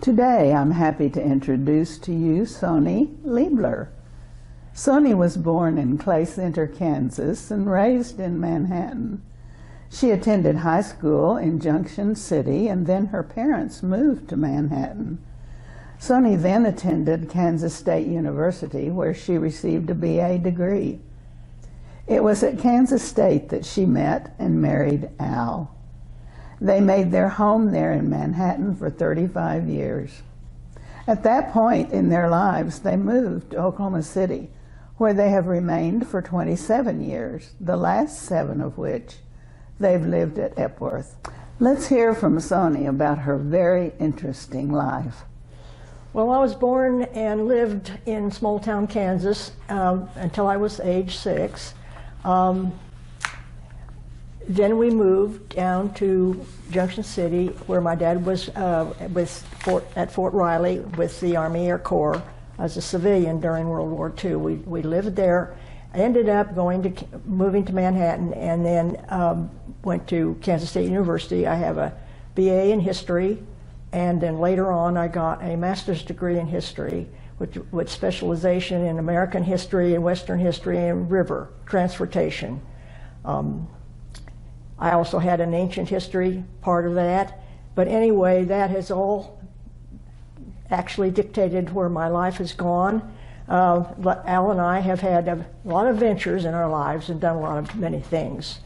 Today I'm happy to introduce to you Sonie L. Sonie was born in Clay Center, Kansas and raised in Manhattan. She attended high school in Junction City and then her parents moved to Manhattan. Sonie then attended Kansas State University where she received a BA degree. It was at Kansas State that she met and married Al. They made their home there in Manhattan for 35 years. At that point in their lives, they moved to Oklahoma City, where they have remained for 27 years, the last 7 of which they've lived at Epworth. Let's hear from Sonie about her very interesting life. Well, I was born and lived in small town Kansas until I was age 6. Then we moved down to Junction City, where my dad was at Fort Riley with the Army Air Corps as a civilian during World War II. We lived there. I ended up moving to Manhattan, and then went to Kansas State University. I have a BA in history, and then later on I got a master's degree in history with specialization in American history and Western history and river transportation. I also had an ancient history part of that, but anyway, that has all actually dictated where my life has gone. Al and I have had a lot of ventures in our lives and done many things.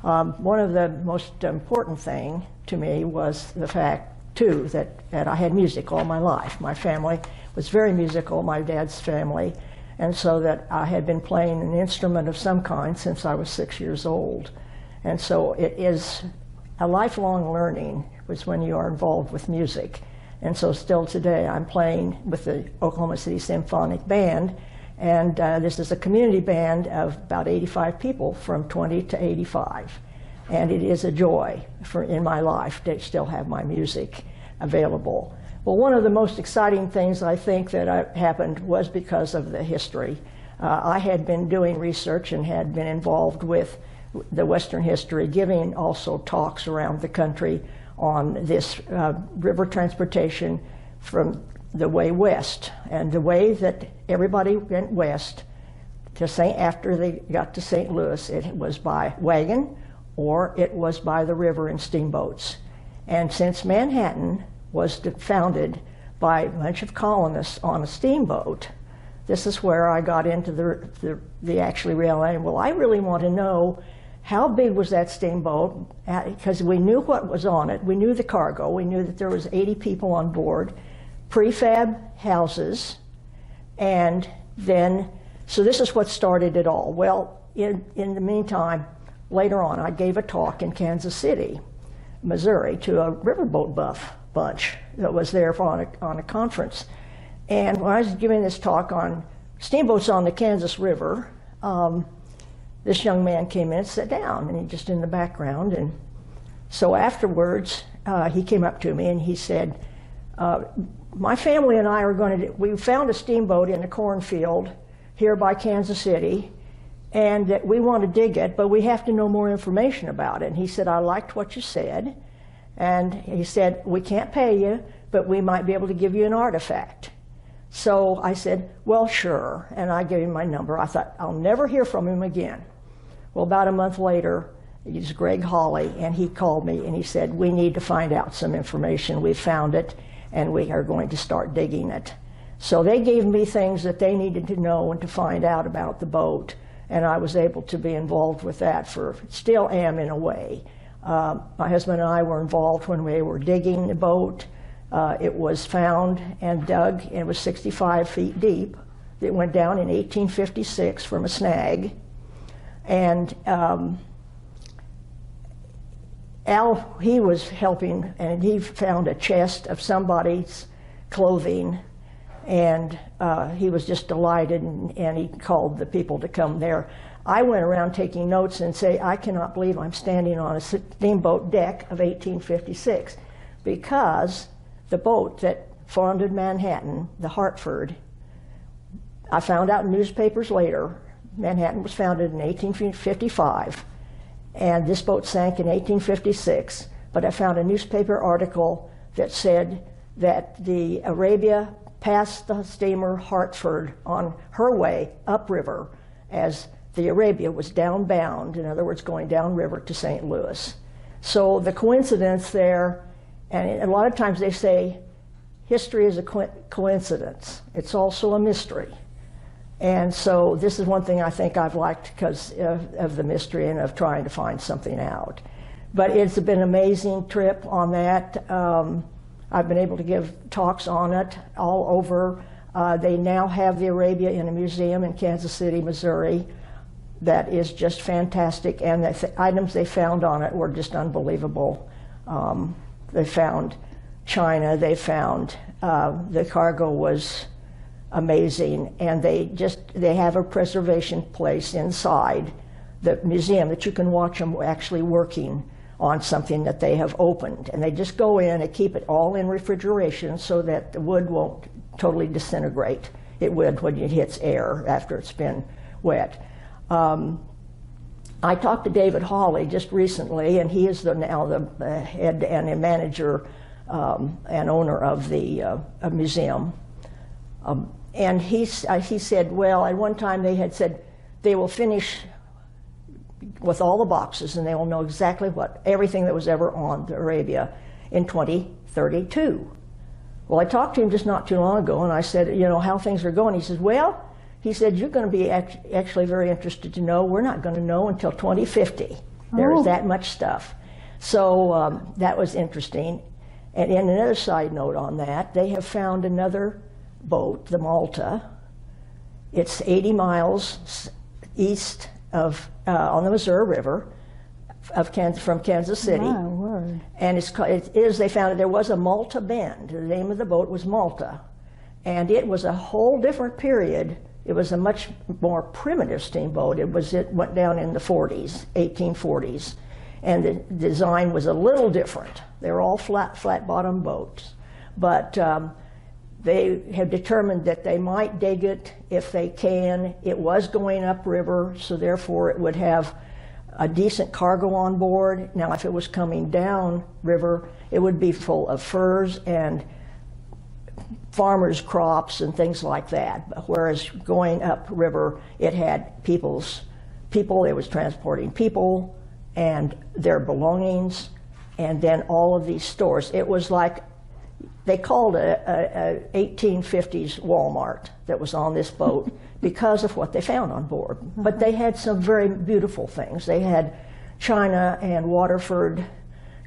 One of the most important thing to me was the fact, too, that I had music all my life. My family was very musical, my dad's family, and so that I had been playing an instrument of some kind since I was 6 years old. And so it is a lifelong learning was when you are involved with music. And so still today I'm playing with the Oklahoma City Symphonic Band, and this is a community band of about 85 people from 20 to 85. And it is a joy in my life to still have my music available. Well, one of the most exciting things I think that happened was because of the history. I had been doing research and had been involved with the Western history, giving also talks around the country on this river transportation from the way west. And the way that everybody went west to after they got to St. Louis, it was by wagon or it was by the river in steamboats. And since Manhattan was founded by a bunch of colonists on a steamboat, this is where I got into the actually reality. Well, I really want to know how big was that steamboat, because we knew what was on it. We knew the cargo. We knew that there was 80 people on board, prefab houses, and then, so this is what started it all. Well, in the meantime, later on, I gave a talk in Kansas City, Missouri, to a riverboat buff bunch that was there on a conference. And when I was giving this talk on steamboats on the Kansas River, this young man came in and sat down, and he just in the background. And so afterwards, he came up to me and he said, my family and I are we found a steamboat in a cornfield here by Kansas City, and that we want to dig it, but we have to know more information about it. And he said, I liked what you said. And he said, we can't pay you, but we might be able to give you an artifact. So I said, well, sure. And I gave him my number. I thought, I'll never hear from him again. Well, about a month later, he's Greg Hawley, and he called me and he said, we need to find out some information. We found it, and we are going to start digging it. So they gave me things that they needed to know and to find out about the boat, and I was able to be involved with that still am in a way. My husband and I were involved when we were digging the boat. It was found and dug, and it was 65 feet deep. It went down in 1856 from a snag. And Al, he was helping, and he found a chest of somebody's clothing, and he was just delighted, and he called the people to come there. I went around taking notes and say, I cannot believe I'm standing on a steamboat deck of 1856, because the boat that founded Manhattan, the Hartford, I found out in newspapers later, Manhattan was founded in 1855, and this boat sank in 1856, but I found a newspaper article that said that the Arabia passed the steamer Hartford on her way upriver as the Arabia was downbound, in other words, going downriver to St. Louis. So the coincidence there, and a lot of times they say history is a coincidence. It's also a mystery. And so this is one thing I think I've liked because of the mystery and of trying to find something out. But it's been an amazing trip on that. I've been able to give talks on it all over. They now have the Arabia in a museum in Kansas City, Missouri. That is just fantastic, and the items they found on it were just unbelievable. They found china, they found the cargo was amazing, and they have a preservation place inside the museum that you can watch them actually working on something that they have opened. And they just go in and keep it all in refrigeration so that the wood won't totally disintegrate. It would when it hits air after it's been wet. I talked to David Hawley just recently, and he is now the head and a manager and owner of the museum. And he said, well, at one time they had said they will finish with all the boxes and they will know exactly everything that was ever on the Arabia in 2032. Well, I talked to him just not too long ago, and I said, you know, how things are going. He says, well, he said, you're going to be actually very interested to know. We're not going to know until 2050. There's that much stuff. So that was interesting. And in another side note on that, they have found another boat, the Malta. It's 80 miles east of, on the Missouri River from Kansas City. My word. And they found it, there was a Malta Bend. The name of the boat was Malta. And it was a whole different period. It was a much more primitive steamboat. It went down in the 40s, 1840s. And the design was a little different. They were all flat bottom boats. But they have determined that they might dig it if they can. It was going upriver, so therefore it would have a decent cargo on board. Now, if it was coming down river, it would be full of furs and farmers' crops and things like that. Whereas going up river, it had people, it was transporting people and their belongings, and then all of these stores. It was like, they called a 1850s Walmart that was on this boat because of what they found on board. But they had some very beautiful things. They had china and Waterford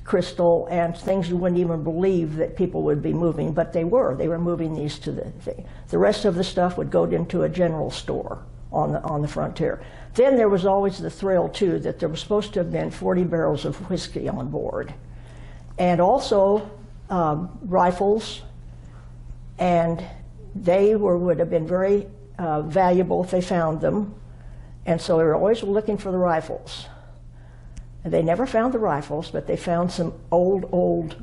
crystal and things you wouldn't even believe that people would be moving, but they were moving these to the rest of the stuff would go into a general store on the frontier. Then there was always the thrill too that there was supposed to have been 40 barrels of whiskey on board, and also rifles, and they would have been very valuable if they found them, and so they were always looking for the rifles. They never found the rifles, but they found some old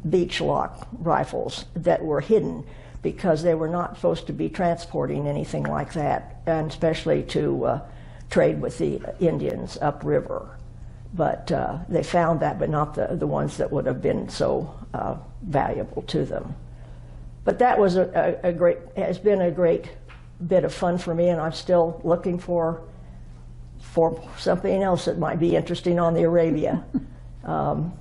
beach lock rifles that were hidden because they were not supposed to be transporting anything like that, and especially to trade with the Indians upriver. But they found that, but not the ones that would have been so valuable to them. But that was has been a great bit of fun for me, and I'm still looking for something else that might be interesting on the Arabia.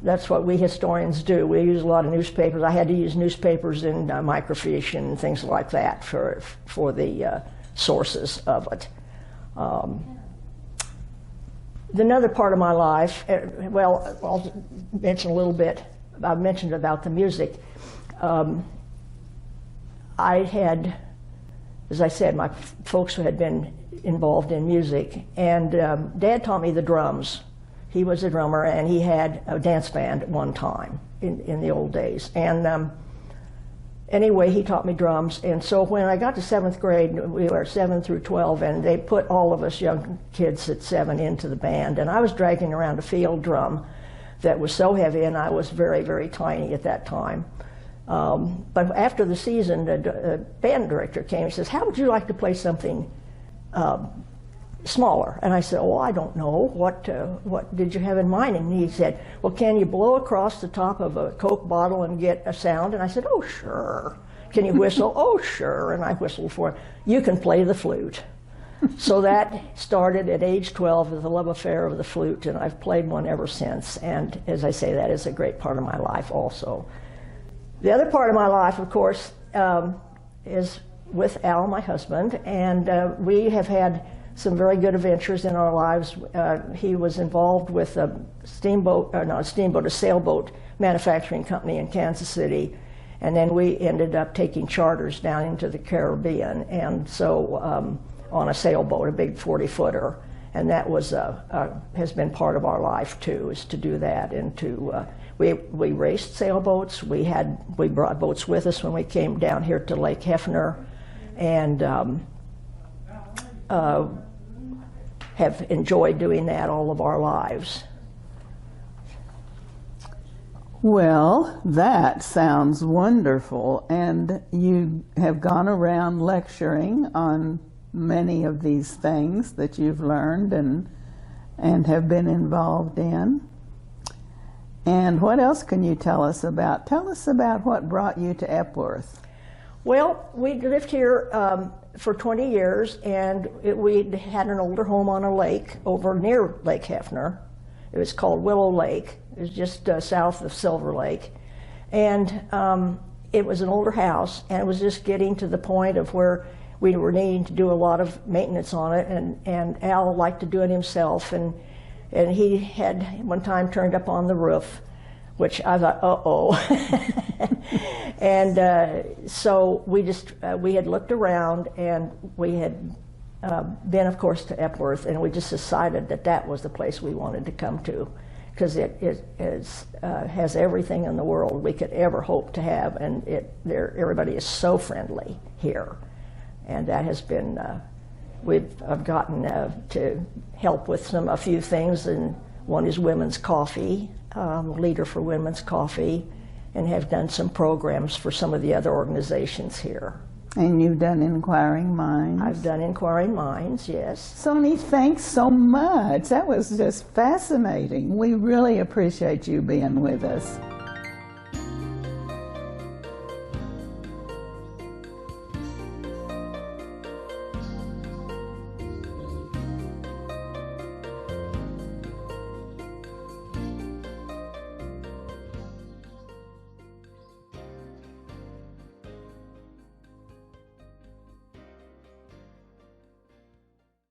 That's what we historians do. We use a lot of newspapers. I had to use newspapers and microfiche and things like that for the sources of it. Another part of my life, well, I'll mention a little bit. I've mentioned about the music. I had, as I said, my folks had been involved in music, and Dad taught me the drums. He was a drummer, and he had a dance band at one time in the old days. And anyway, he taught me drums, and so when I got to 7th grade, we were 7 through 12, and they put all of us young kids at 7 into the band, and I was dragging around a field drum that was so heavy, and I was very, very tiny at that time. But after the season, the band director came and says, how would you like to play something smaller. And I said, oh, I don't know. What did you have in mind? And he said, well, can you blow across the top of a Coke bottle and get a sound? And I said, oh, sure. Can you whistle? Oh, sure. And I whistled for him. You can play the flute. So that started at age 12 with the love affair of the flute, and I've played one ever since. And as I say, that is a great part of my life also. The other part of my life, of course, is with Al, my husband, and we have had some very good adventures in our lives. He was involved with a sailboat manufacturing company in Kansas City, and then we ended up taking charters down into the Caribbean, and so on a sailboat, a big 40-footer, and that was has been part of our life too, is to do that. And to we raced sailboats. We brought boats with us when we came down here to Lake Hefner, and have enjoyed doing that all of our lives. Well, that sounds wonderful, and you have gone around lecturing on many of these things that you've learned and have been involved in. And what else can you tell us about? Tell us about what brought you to Epworth. Well, we lived here for 20 years, and we had an older home on a lake over near Lake Hefner. It was called Willow Lake. It was just south of Silver Lake. And it was an older house, and it was just getting to the point of where we were needing to do a lot of maintenance on it, and Al liked to do it himself, and he had one time turned up on the roof, which I thought, uh-oh. And so we had looked around, and we had been, of course, to Epworth, and we just decided that that was the place we wanted to come to, because it has everything in the world we could ever hope to have, and everybody is so friendly here. And that has been, I've gotten to help with a few things, and one is Women's Coffee, leader for Women's Coffee, and have done some programs for some of the other organizations here. And you've done Inquiring Minds. I've done Inquiring Minds, yes. Sonie, thanks so much. That was just fascinating. We really appreciate you being with us.